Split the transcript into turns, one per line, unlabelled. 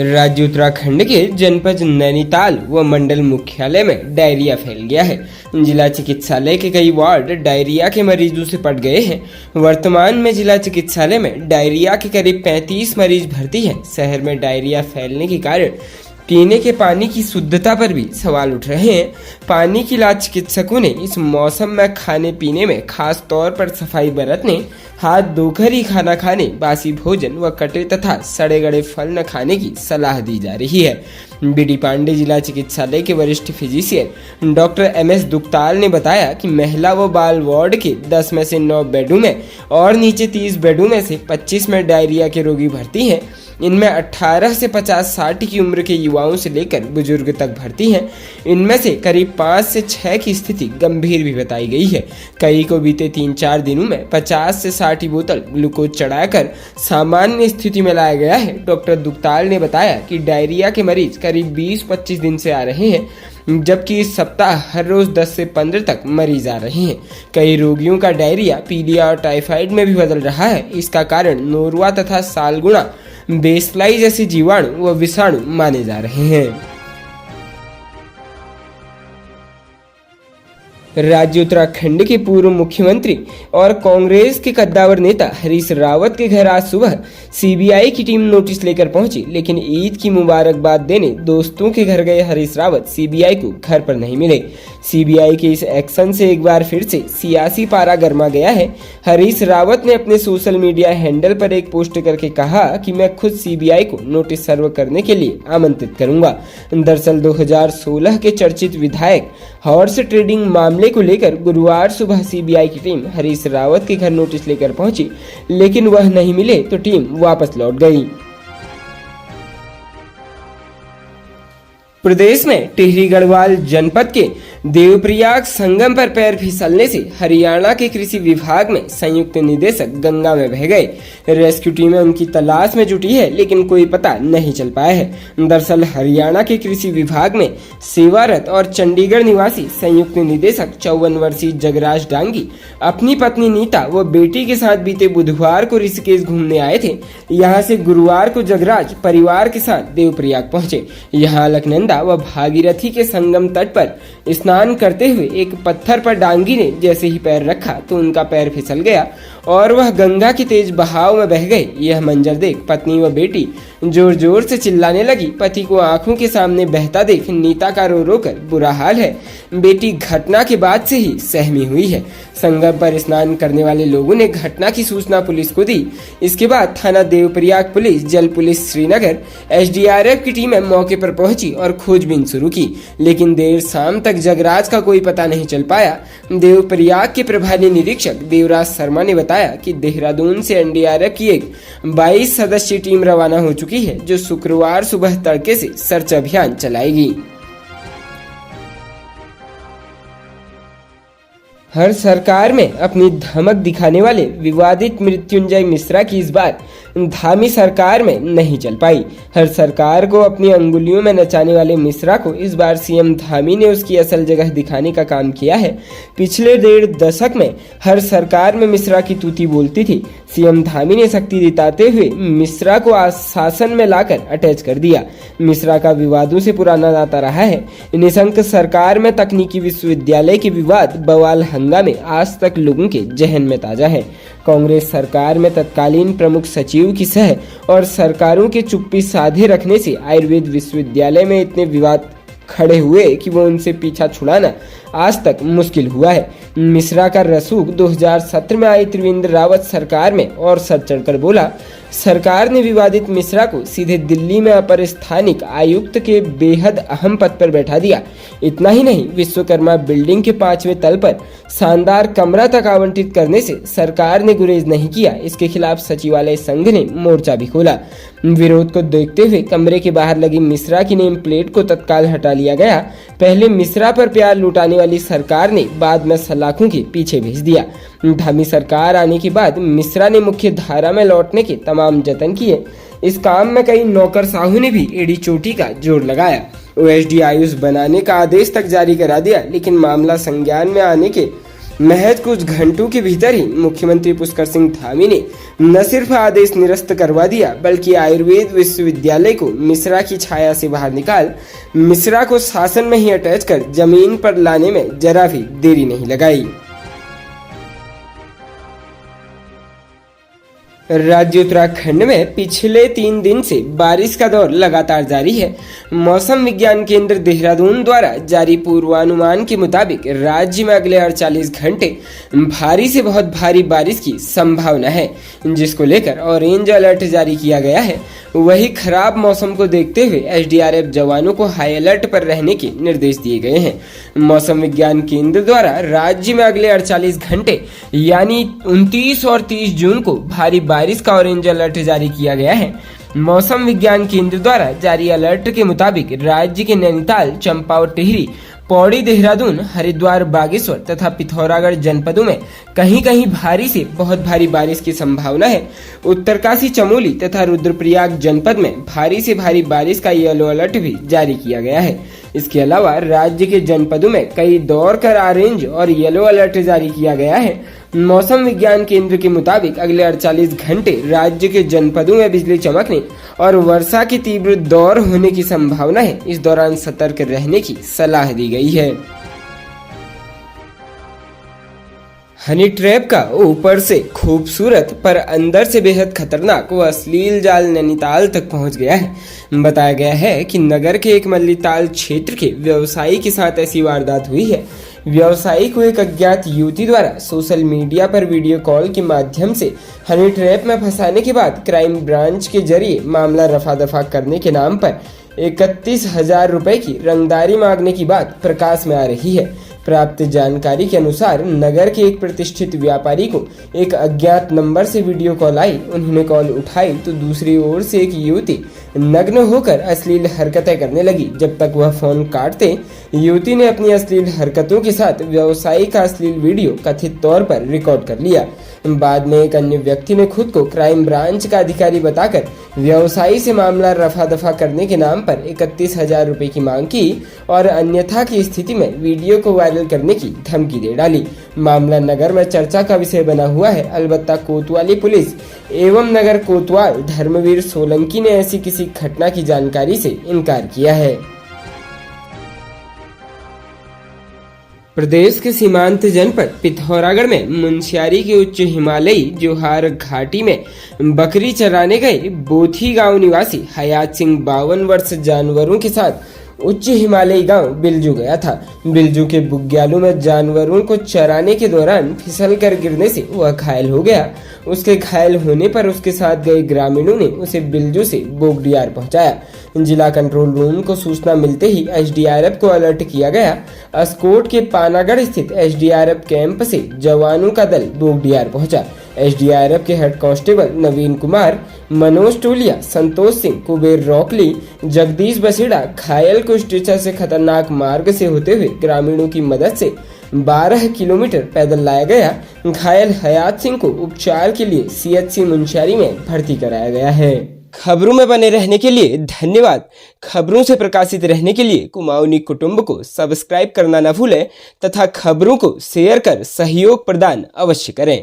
राज्य उत्तराखंड के जनपद नैनीताल व मंडल मुख्यालय में डायरिया फैल गया है। जिला चिकित्सालय के कई वार्ड डायरिया के मरीजों से पट गए हैं। वर्तमान में जिला चिकित्सालय में डायरिया के करीब 35 मरीज भर्ती हैं। शहर में डायरिया फैलने के कारण पीने के पानी की शुद्धता पर भी सवाल उठ रहे हैं। पानी की इलाज चिकित्सकों ने इस मौसम में खाने पीने में खास तौर पर सफाई बरतने, हाथ धोकर ही खाना खाने, बासी भोजन व कटे तथा सड़े गड़े फल न खाने की सलाह दी जा रही है। बीडी पांडे जिला चिकित्सालय के वरिष्ठ फिजिशियन डॉक्टर MS दुक्ताल ने बताया कि महिला व बाल वार्ड के 10 में से 9 बेडों में और नीचे 30 बेडों में से 25 में डायरिया के रोगी भर्ती हैं। इनमें 18 से 50-60 की उम्र के युवाओं से लेकर बुजुर्ग तक भर्ती हैं। इनमें से करीब 5 से 6 की स्थिति गंभीर भी बताई गई है। कई को बीते 3-4 दिनों में 50 से 60 बोतल ग्लूकोज चढ़ाकर सामान्य स्थिति में लाया गया है। डॉक्टर दुक्ताल ने बताया कि डायरिया के मरीज करीब 20-25 दिन से आ रहे हैं, जबकि इस सप्ताह हर रोज 10 से 15 तक मरीज आ रहे हैं। कई रोगियों का डायरिया पीलिया और टाइफाइड में भी बदल रहा है। इसका कारण नोरवा तथा सालगुणा, बेसलाई जैसे जीवाणु व विषाणु माने जा रहे हैं। राज्य उत्तराखंड के पूर्व मुख्यमंत्री और कांग्रेस के कद्दावर नेता हरीश रावत के घर आज सुबह CBI की टीम नोटिस लेकर पहुंची, लेकिन ईद की मुबारकबाद देने दोस्तों के घर गए हरीश रावत CBI को घर पर नहीं मिले। CBI के इस एक्शन से एक बार फिर से सियासी पारा गर्मा गया है। हरीश रावत ने अपने सोशल मीडिया हैंडल पर एक पोस्ट करके कहा कि मैं खुद CBI को नोटिस सर्व करने के लिए आमंत्रित करूंगा। दरअसल 2016 के चर्चित विधायक हॉर्स ट्रेडिंग मामले को लेकर गुरुवार सुबह CBI की टीम हरीश रावत के घर नोटिस लेकर पहुंची, लेकिन वह नहीं मिले तो टीम वापस लौट गई। प्रदेश में टिहरी गढ़वाल जनपद के देवप्रयाग संगम पर पैर फिसलने से हरियाणा के कृषि विभाग में संयुक्त निदेशक गंगा में बह गए। रेस्क्यू टीमें उनकी तलाश में जुटी है, लेकिन कोई पता नहीं चल पाया है। दरअसल हरियाणा के कृषि विभाग में सेवारत और चंडीगढ़ निवासी संयुक्त निदेशक 54 वर्षीय जगराज डांगी अपनी पत्नी नीता व बेटी के साथ बीते बुधवार को ऋषिकेश घूमने आए थे। यहाँ से गुरुवार को जगराज परिवार के साथ देवप्रयाग पहुंचे। यहाँ अलकनंदा व भागीरथी के संगम तट पर स्नान करते हुए एक पत्थर पर डांगी ने जैसे ही पैर रखा तो उनका पैर फिसल गया और वह गंगा की तेज बहाव में बह गए। यह मंजर देख पत्नी व बेटी जोर जोर से चिल्लाने लगी। पति को आंखों के सामने बहता देख नीता का रो रो कर बुरा हाल है। बेटी घटना के बाद से ही सहमी हुई है। संगम पर स्नान करने वाले लोगों ने घटना की सूचना पुलिस को दी। इसके बाद थाना देवप्रयाग पुलिस, जल पुलिस श्रीनगर, SDRF की टीमें मौके पर पहुंची और खोजबीन शुरू की, लेकिन देर शाम तक जगराज का कोई पता नहीं चल पाया। देवप्रयाग के प्रभारी निरीक्षक देवराज शर्मा ने बताया कि देहरादून से NDRF की एक 22 सदस्यीय टीम रवाना हो चुकी है, जो शुक्रवार सुबह तड़के से सर्च अभियान चलाएगी। हर सरकार में अपनी धमक दिखाने वाले विवादित मृत्युंजय मिश्रा की इस बार धामी सरकार में नहीं चल पाई। हर सरकार को अपनी अंगुलियों में नचाने वाले मिश्रा को इस बार CM धामी ने उसकी असल जगह दिखाने का काम किया है। पिछले 1.5 दशक में हर सरकार में मिश्रा की तूती बोलती थी। CM धामी ने शक्ति दिखाते हुए मिश्रा को शासन में लाकर अटैच कर दिया। मिश्रा का विवादों से पुराना नाता रहा है। निशंक सरकार में तकनीकी विश्वविद्यालय के विवाद बवाल हंगामे आज तक लोगों के जहन में ताजा है। कांग्रेस सरकार में तत्कालीन प्रमुख सचिव की सह और सरकारों के चुप्पी साधे रखने से आयुर्वेद विश्वविद्यालय में इतने विवाद खड़े हुए कि वो उनसे पीछा छुड़ाना आज तक मुश्किल हुआ है। मिश्रा का रसूख 2017 में आई त्रिवेंद्र रावत सरकार में और सर चढ़कर बोला। सरकार ने विवादित मिश्रा को सीधे दिल्ली में अपर स्थानिक आयुक्त के बेहद अहम पद पर बैठा दिया। इतना ही नहीं, विश्वकर्मा बिल्डिंग के 5वें तल पर शानदार कमरा तक आवंटित करने से सरकार ने गुरेज नहीं किया। इसके खिलाफ सचिवालय संघ ने मोर्चा भी खोला। विरोध को देखते हुए कमरे के बाहर लगी मिश्रा की नेम प्लेट को तत्काल हटा लिया गया। पहले मिश्रा पर प्यार लुटाने वाली सरकार ने बाद में सलाखों के पीछे भेज दिया। धामी सरकार आने के बाद मिश्रा ने मुख्य धारा में लौटने के तमाम जतन किए। इस काम में कई नौकरशाहों ने भी एड़ी चोटी का जोर लगाया। OSD आयुष बनाने का आदेश तक जारी करा दिया, लेकिन मामला संज्ञान में आने के महज कुछ घंटों के भीतर ही मुख्यमंत्री पुष्कर सिंह धामी ने न सिर्फ आदेश निरस्त करवा दिया, बल्कि आयुर्वेद विश्वविद्यालय को मिश्रा की छाया से बाहर निकाल मिश्रा को शासन में ही अटैच कर जमीन पर लाने में जरा भी देरी नहीं लगाई। राज्य उत्तराखंड में पिछले 3 दिन से बारिश का दौर लगातार जारी है। मौसम विज्ञान केंद्र देहरादून द्वारा जारी पूर्वानुमान के मुताबिक राज्य में अगले 48 घंटे भारी से बहुत भारी बारिश की संभावना है, जिसको लेकर ऑरेंज अलर्ट जारी किया गया है। वही खराब मौसम को देखते हुए एसडीआरएफ जवानों को हाई अलर्ट पर रहने के निर्देश दिए गए हैं। मौसम विज्ञान केंद्र द्वारा राज्य में अगले 48 घंटे यानी 29 और 30 जून को भारी बारिश का ऑरेंज अलर्ट जारी किया गया है। मौसम विज्ञान केंद्र द्वारा जारी अलर्ट के मुताबिक राज्य के नैनीताल, चंपावत, टिहरी, पौड़ी, देहरादून, हरिद्वार, बागेश्वर तथा पिथौरागढ़ जनपदों में कहीं कहीं भारी से बहुत भारी बारिश की संभावना है। उत्तरकाशी, चमोली तथा रुद्रप्रयाग जनपद में भारी से भारी बारिश का येलो अलर्ट भी जारी किया गया है। इसके अलावा राज्य के जनपदों में कई दौर कर ऑरेंज और येलो अलर्ट जारी किया गया है। मौसम विज्ञान केंद्र के मुताबिक अगले 48 घंटे राज्य के जनपदों में बिजली चमकने और वर्षा की तीव्र दौर होने की संभावना है। इस दौरान सतर्क रहने की सलाह दी गई है। हनी ट्रैप का ऊपर से खूबसूरत पर अंदर से बेहद खतरनाक व अश्लील जाल नैनीताल तक पहुंच गया है। बताया गया है कि नगर के एक मल्लीताल क्षेत्र के व्यवसायी के साथ ऐसी वारदात हुई है। व्यवसायी को एक अज्ञात युवती द्वारा सोशल मीडिया पर वीडियो कॉल के माध्यम से हनी ट्रैप में फंसाने के बाद क्राइम ब्रांच के जरिए मामला रफा दफा करने के नाम पर 31,000 रुपए की रंगदारी मांगने की बात प्रकाश में आ रही है। प्राप्त जानकारी के अनुसार नगर के एक प्रतिष्ठित व्यापारी को एक अज्ञात नंबर से वीडियो कॉल आई। उन्होंने कॉल उठाई तो दूसरी ओर से एक युवती नग्न होकर अश्लील हरकतें करने लगी। जब तक वह फोन काटते, युवती ने अपनी अश्लील हरकतों के साथ व्यवसायी का अश्लील वीडियो कथित तौर पर रिकॉर्ड कर लिया। बाद में एक अन्य व्यक्ति ने खुद को क्राइम ब्रांच का अधिकारी बताकर व्यवसायी से मामला रफा दफा करने के नाम पर 31,000 रुपए की मांग की और अन्यथा की स्थिति में वीडियो को वायरल करने की धमकी दे डाली। मामला नगर में चर्चा का विषय बना हुआ है। अलबत्ता कोतवाली पुलिस एवं नगर कोतवाल धर्मवीर सोलंकी ने ऐसी किसी घटना की जानकारी से इनकार किया है। प्रदेश के सीमांत जनपद पिथौरागढ़ में मुनस्यारी के उच्च हिमालयी जोहार घाटी में बकरी चराने गए बोथी गांव निवासी हयात सिंह 52 वर्ष जानवरों के साथ उच्च हिमालयी गांव बिलजू गया था। बिलजू के बुग्यालों में जानवरों को चराने के दौरान फिसल कर गिरने से वह घायल हो गया। उसके घायल होने पर उसके साथ गए ग्रामीणों ने उसे बिलजू से बोगडियार पहुंचाया। जिला कंट्रोल रूम को सूचना मिलते ही एसडीआरएफ को अलर्ट किया गया। अस्कोट के पानागढ़ स्थित एसडीआरएफ कैंप से जवानों का दल बोगडियार पहुंचा। एसडीआरएफ के हेड कांस्टेबल नवीन कुमार, मनोज टोलिया, संतोष सिंह, कुबेर रौकली, जगदीश बसेड़ा घायल को स्ट्रेचर से खतरनाक मार्ग से होते हुए ग्रामीणों की मदद से 12 किलोमीटर पैदल लाया गया। घायल हयात सिंह को उपचार के लिए सीएचसी मुनस्यारी में भर्ती कराया गया है। खबरों में बने रहने के लिए धन्यवाद। खबरों से प्रकाशित रहने के लिए कुमाऊनी कुटुंब को सब्सक्राइब करना न भूलें तथा खबरों को शेयर कर सहयोग प्रदान अवश्य करें।